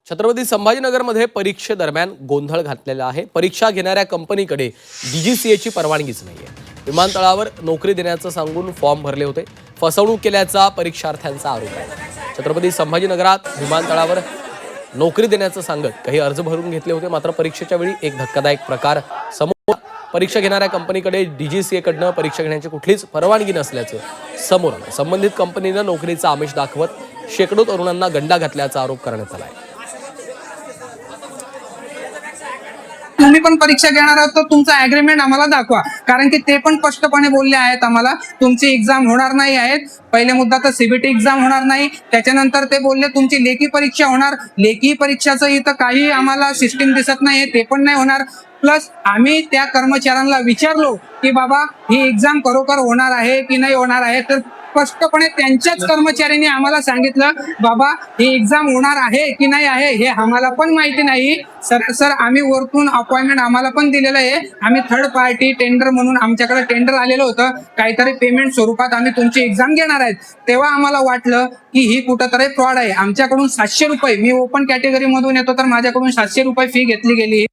छत्रपती संभाजीनगरमध्ये परीक्षेदरम्यान गोंधळ घातलेला आहे। परीक्षा घेणाऱ्या कंपनीकडे डीजीसीएची परवानगीच नाहीये। विमानतळावर नोकरी देण्याचं सांगून फॉर्म भरले होते, फसवणूक केल्याचा परीक्षार्थ्यांचा आरोप आहे। छत्रपती संभाजीनगरात विमानतळावर नोकरी देण्याचं सांगत काही अर्ज भरून घेतले होते, मात्र परीक्षेच्या वेळी एक धक्कादायक प्रकार समोर परीक्षा घेणाऱ्या कंपनीकडे डीजीसीएकडनं परीक्षा घेण्याची कुठलीच परवानगी नसल्याचं समोर आलं। संबंधित कंपनीनं नोकरीचा आमिष दाखवत शेकडो तरुणांना गंडा घातल्याचा आरोप करण्यात आला आहे। तुम्ही पण परीक्षा घेणार आहात तर तुमचा ऍग्रीमेंट आम्हाला दाखवा, कारण की ते पण स्पष्टपणे बोलले आहेत आम्हाला तुमची एक्झाम होणार नाही आहेत। पहिला मुद्दा तर सीबीटी एक्झाम होणार नाही, त्याच्यानंतर ते बोलले तुमची लेखी परीक्षा होणार। लेखी परीक्षाचं इथं काही आम्हाला सिस्टीम दिसत नाही, ते पण नाही होणार। प्लस आम्ही त्या कर्मचाऱ्यांना विचारलो की बाबा ही एक्झाम खरोखर होणार आहे की नाही होणार आहे, तर स्पष्टपणे त्यांच्याच कर्मचाऱ्यांनी आम्हाला सांगितलं बाबा ही एक्झाम होणार आहे की नाही आहे हे आम्हाला पण माहिती नाही। सर आम्ही वरतून अपॉइंटमेंट आम्हाला पण दिलेलं आहे। आम्ही थर्ड पार्टी टेंडर म्हणून आमच्याकडे टेंडर आलेलं होतं, काहीतरी पेमेंट स्वरूपात आम्ही तुमची एक्झाम घेणार आहेत। तेव्हा आम्हाला वाटलं की ही कुठंतरी फ्रॉड आहे। आमच्याकडून 700 रुपये, मी ओपन कॅटेगरी मधून येतो तर माझ्याकडून 700 रुपये फी घेतली गेली।